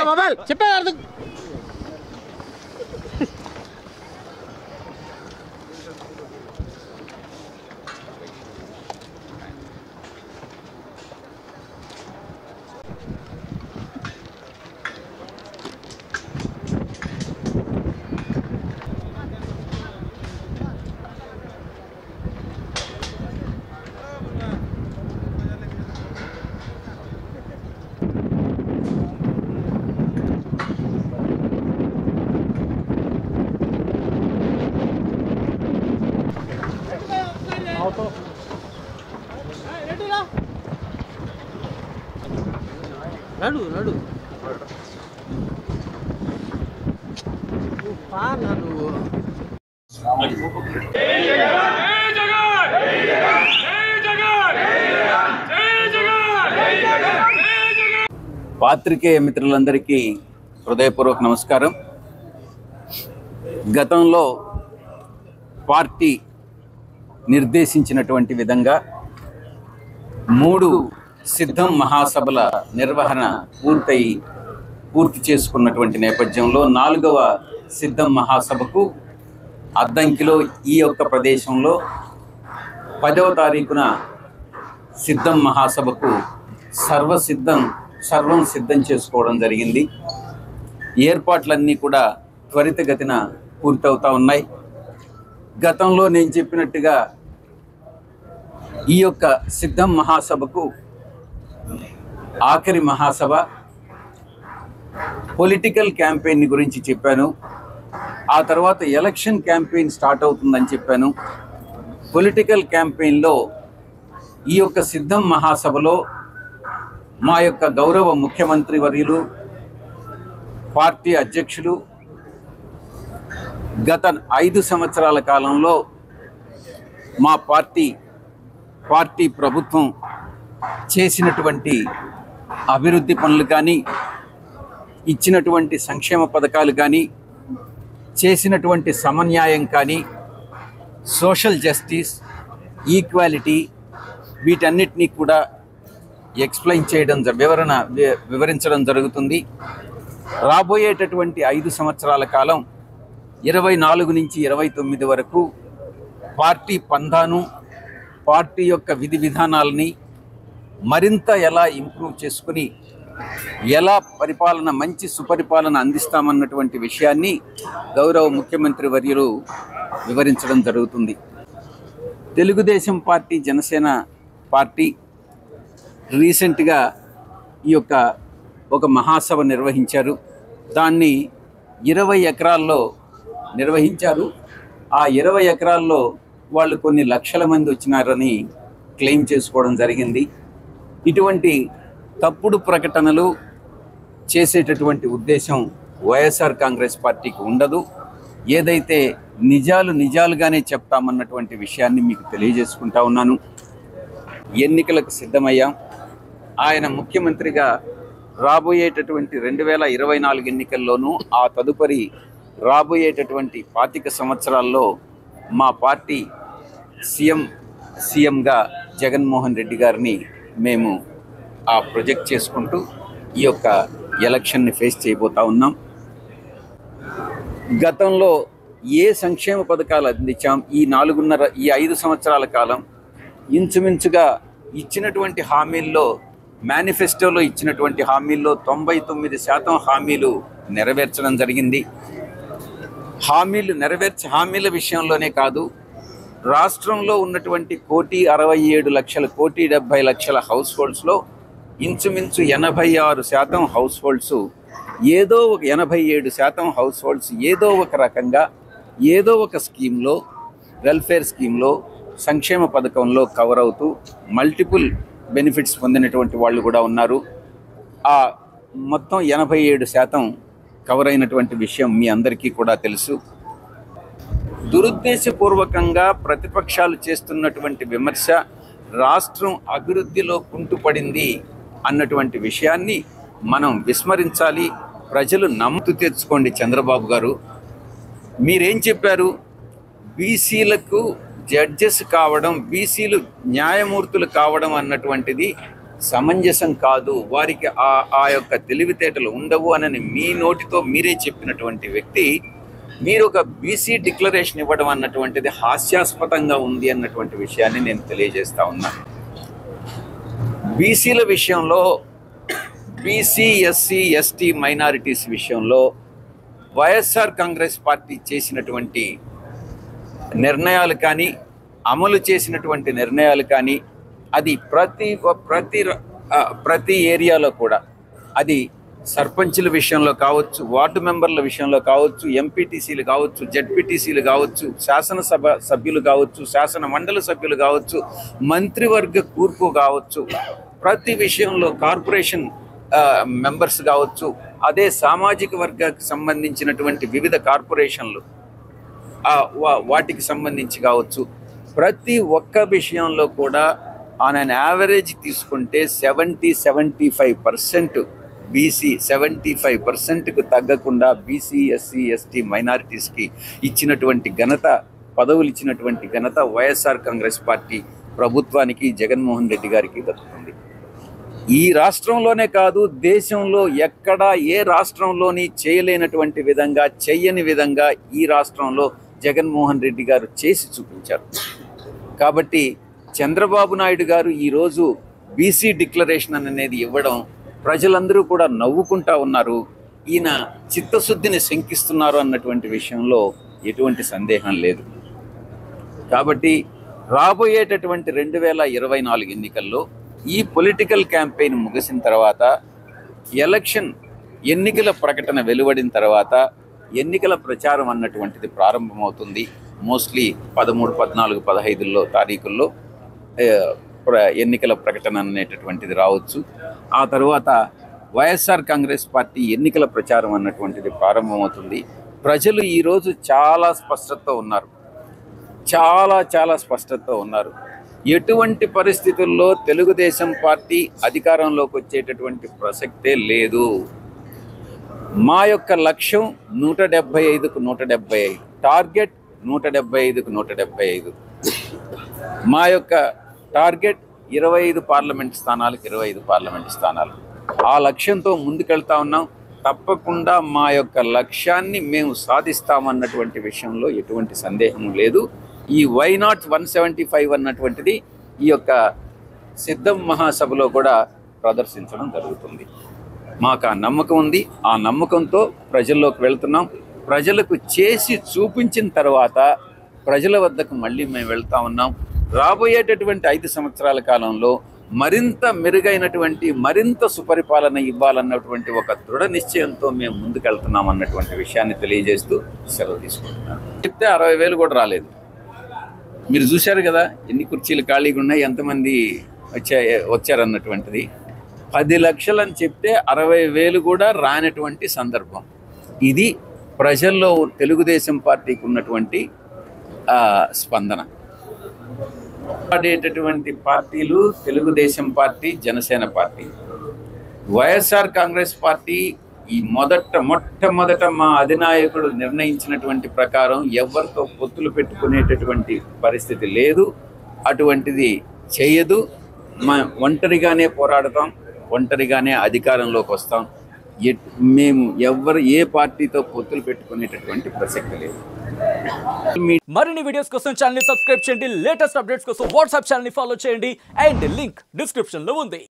Mobile చెప్పే అర్థం నడు నడు పాత్రికేయ మిత్రులందరికీ హృదయపూర్వక నమస్కారం. గతంలో పార్టీ నిర్దేశించినటువంటి విధంగా 3 సిద్ధం మహాసభల నిర్వహణ పూర్తి చేసుకున్నటువంటి నేపథ్యంలో 4వ సిద్ధం మహాసభకు అద్దంకిలో ఈ యొక్క ప్రదేశంలో 10వ తారీఖున సిద్ధం మహాసభకు సర్వం సిద్ధం చేసుకోవడం జరిగింది. ఏర్పాట్లన్నీ కూడా త్వరితగతిన పూర్తవుతా ఉన్నాయి. గతంలో నేను చెప్పినట్టుగా ఈ యొక్క సిద్ధం మహాసభకు ఆఖరి మహాసభ. పొలిటికల్ క్యాంపెయిన్ గురించి చెప్పాను. ఆ తర్వాత ఎలక్షన్ క్యాంపెయిన్ స్టార్ట్ అవుతుందని చెప్పాను. పొలిటికల్ క్యాంపెయిన్లో ఈ యొక్క సిద్ధం మహాసభలో మా యొక్క గౌరవ ముఖ్యమంత్రి వర్యులు, పార్టీ అధ్యక్షులు గత 5 సంవత్సరాల కాలంలో మా పార్టీ ప్రభుత్వం చేసినటువంటి అభివృద్ధి పనులు కానీ, ఇచ్చినటువంటి సంక్షేమ పథకాలు కానీ, చేసినటువంటి సమన్యాయం కానీ, సోషల్ జస్టిస్, ఈక్వాలిటీ, వీటన్నిటినీ కూడా ఎక్స్ప్లెయిన్ చేయడం వివరించడం జరుగుతుంది. రాబోయేటటువంటి 5 సంవత్సరాల కాలం 24 నుంచి 29 వరకు పార్టీ పందాను, పార్టీ యొక్క విధి విధానాలని మరింత ఎలా ఇంప్రూవ్ చేసుకుని ఎలా మంచి సుపరిపాలన అందిస్తామన్నటువంటి విషయాన్ని గౌరవ ముఖ్యమంత్రి వర్యులు వివరించడం జరుగుతుంది. తెలుగుదేశం పార్టీ, జనసేన పార్టీ రీసెంట్గా ఈ యొక్క ఒక మహాసభ నిర్వహించారు. దాన్ని 20 ఎకరాల్లో నిర్వహించారు. ఆ 20 ఎకరాల్లో వాళ్ళు కొన్ని లక్షల మంది వచ్చినారని క్లెయిమ్ చేసుకోవడం జరిగింది. ఇటువంటి తప్పుడు ప్రకటనలు చేసేటటువంటి ఉద్దేశం వైఎస్ఆర్ కాంగ్రెస్ పార్టీకి ఉండదు. ఏదైతే నిజాలుగానే చెప్తామన్నటువంటి విషయాన్ని మీకు తెలియజేసుకుంటా ఉన్నాను. ఎన్నికలకు సిద్ధమయ్యాం. ఆయన ముఖ్యమంత్రిగా రాబోయేటటువంటి 2024 ఎన్నికల్లోనూ, ఆ తదుపరి రాబోయేటటువంటి 25 సంవత్సరాల్లో మా పార్టీ సీఎంగా జగన్మోహన్ రెడ్డి గారిని మేము ప్రొజెక్ట్ చేసుకుంటూ ఈ యొక్క ఎలక్షన్ని ఫేస్ చేయబోతా ఉన్నాం. గతంలో ఏ సంక్షేమ పథకాలు అందించాం ఈ 5 సంవత్సరాల కాలం ఇంచుమించుగా ఇచ్చినటువంటి హామీల్లో, మేనిఫెస్టోలో ఇచ్చినటువంటి హామీల్లో 99% హామీలు నెరవేర్చడం జరిగింది. హామీల విషయంలోనే కాదు, రాష్ట్రంలో ఉన్నటువంటి 1,67,00,000 1,70,00,000 హౌస్ హోల్డ్స్లో ఇంచుమించు 86% హౌస్ హోల్డ్స్, 87% హౌస్ హోల్డ్స్ ఏదో ఒక రకంగా, ఏదో ఒక స్కీమ్లో, వెల్ఫేర్ స్కీమ్లో, సంక్షేమ పథకంలో కవర్ అవుతూ మల్టిపుల్ బెనిఫిట్స్ పొందినటువంటి వాళ్ళు కూడా ఉన్నారు. ఆ మొత్తం 87% కవర్ అయినటువంటి విషయం మీ అందరికీ కూడా తెలుసు. దురుద్దేశపూర్వకంగా ప్రతిపక్షాలు చేస్తున్నటువంటి విమర్శ రాష్ట్రం అభివృద్ధిలో కుంటుపడింది అన్నటువంటి విషయాన్ని మనం విస్మరించాలి. ప్రజలు నమ్మకం తెచ్చుకోండి. చంద్రబాబు గారు మీరేం చెప్పారు? బీసీలకు జడ్జెస్ కావడం, బీసీలు న్యాయమూర్తులు కావడం అన్నటువంటిది సమంజసం కాదు, వారికి ఆ యొక్క తెలివితేటలు ఉండవు అని మీ నోటితో మీరే చెప్పినటువంటి వ్యక్తి మీరు ఒక బీసీ డిక్లరేషన్ ఇవ్వడం అన్నటువంటిది హాస్యాస్పదంగా ఉంది అన్నటువంటి విషయాన్ని నేను తెలియజేస్తా ఉన్నా. బీసీల విషయంలో, బీసీ ఎస్సీ ఎస్టీ మైనారిటీస్ విషయంలో వైఎస్ఆర్ కాంగ్రెస్ పార్టీ చేసినటువంటి నిర్ణయాలు కానీ, అమలు చేసినటువంటి నిర్ణయాలు కానీ, అది ప్రతి ఏరియాలో కూడా, అది సర్పంచుల విషయంలో కావచ్చు, వార్డు మెంబర్ల విషయంలో కావచ్చు, ఎంపీటీసీలు కావచ్చు, జడ్పీటీసీలు కావచ్చు, శాసనసభ సభ్యులు కావచ్చు, శాసన మండలి సభ్యులు కావచ్చు, మంత్రివర్గ కూర్పు కావచ్చు, ప్రతి విషయంలో కార్పొరేషన్ మెంబర్స్ కావచ్చు, అదే సామాజిక వర్గానికి సంబంధించినటువంటి వివిధ కార్పొరేషన్లు వాటికి సంబంధించి కావచ్చు, ప్రతి ఒక్క విషయంలో కూడా ఆన్ అన్ యావరేజ్ తీసుకుంటే 70-75% బీసీ 75%కు తగ్గకుండా బీసీ ఎస్సీ ఎస్టీ మైనారిటీస్కి ఇచ్చినటువంటి ఘనత, పదవులు ఇచ్చినటువంటి ఘనత వైఎస్ఆర్ కాంగ్రెస్ పార్టీ ప్రభుత్వానికి, జగన్మోహన్ రెడ్డి గారికి దక్కుతుంది. ఈ రాష్ట్రంలోనే కాదు, దేశంలో ఎక్కడా ఏ రాష్ట్రంలోని చేయలేనటువంటి విధంగా, చెయ్యని విధంగా ఈ రాష్ట్రంలో జగన్మోహన్ రెడ్డి గారు చేసి చూపించారు. కాబట్టి చంద్రబాబు నాయుడు గారు ఈరోజు బీసీ డిక్లరేషన్ అనేది ఇవ్వడం ప్రజలందరూ కూడా నవ్వుకుంటా ఉన్నారు. ఈయన చిత్తశుద్ధిని శంకిస్తున్నారు అన్నటువంటి విషయంలో ఎటువంటి సందేహం లేదు. కాబట్టి రాబోయేటటువంటి 2024 ఎన్నికల్లో ఈ పొలిటికల్ క్యాంపెయిన్ ముగిసిన తర్వాత, ఎన్నికల ప్రకటన వెలువడిన తర్వాత ఎన్నికల ప్రచారం అన్నటువంటిది ప్రారంభమవుతుంది. మోస్ట్లీ 13, 14, 15 తారీఖుల్లో ఎన్నికల ప్రకటన అనేటటువంటిది రావచ్చు. ఆ తర్వాత వైఎస్ఆర్ కాంగ్రెస్ పార్టీ ఎన్నికల ప్రచారం అన్నటువంటిది ప్రారంభమవుతుంది. ప్రజలు ఈరోజు చాలా స్పష్టతతో ఉన్నారు, చాలా స్పష్టతతో ఉన్నారు. ఎటువంటి పరిస్థితుల్లో తెలుగుదేశం పార్టీ అధికారంలోకి వచ్చేటటువంటి ప్రసక్తే లేదు. మా యొక్క లక్ష్యం 175కు 175, టార్గెట్ 175కు 175. మా యొక్క టార్గెట్ 25 పార్లమెంట్ స్థానాలకు 25 పార్లమెంట్ స్థానాలు. ఆ లక్ష్యంతో ముందుకెళ్తా ఉన్నాం. తప్పకుండా మా యొక్క లక్ష్యాన్ని మేము సాధిస్తామన్నటువంటి విషయంలో ఎటువంటి సందేహం లేదు. ఈ వైనాట్ 175 అన్నటువంటిది ఈ యొక్క సిద్ధం మహాసభలో కూడా ప్రదర్శించడం జరుగుతుంది. మాకు ఆ నమ్మకం ఉంది. ఆ నమ్మకంతో ప్రజల్లోకి వెళ్తున్నాం. ప్రజలకు చేసి చూపించిన తర్వాత ప్రజల వద్దకు మళ్ళీ మేము వెళ్తా ఉన్నాం. రాబోయేటటువంటి 5 సంవత్సరాల కాలంలో మరింత మెరుగైనటువంటి, మరింత సుపరిపాలన ఇవ్వాలన్నటువంటి ఒక దృఢ నిశ్చయంతో మేము ముందుకెళ్తున్నాం అన్నటువంటి విషయాన్ని తెలియజేస్తూ సెలవు తీసుకుంటున్నాను. చెప్తే 60,000 కూడా రాలేదు. మీరు చూశారు కదా ఎన్ని కుర్చీలు ఖాళీగా ఉన్నాయి, ఎంతమంది వచ్చారన్నటువంటిది. 10 లక్షలు అని చెప్తే 60,000 కూడా రానటువంటి సందర్భం. ఇది ప్రజల్లో తెలుగుదేశం పార్టీకి ఉన్నటువంటి స్పందన. ఆడేటటువంటి పార్టీలు Telugu Desam party, Janasena party. YSR Congress party ఈ మొట్టమొదట మా అధినాయకుడు నిర్ణయించినటువంటి ప్రకారం ఎవరితో పొత్తులు పెట్టుకునేటటువంటి పరిస్థితి లేదు, అటువంటిది చేయదు. ఒంటరిగానే పోరాడతాం, ఒంటరిగానే అధికారంలోకి వస్తాం. మేము ఏ పార్టీతో పొత్తులు పెట్టుకునేటటువంటి ప్రసక్తి లేదు. మరిన్ని వీడియోస్ కోసం ఛానల్ ని సబ్స్క్రైబ్ చేయండి. లేటెస్ట్ అప్డేట్స్ కోసం వాట్సాప్ ఛానల్ ని ఫాలో చేయండి. అండ్ లింక్ డిస్క్రిప్షన్ లో ఉంది.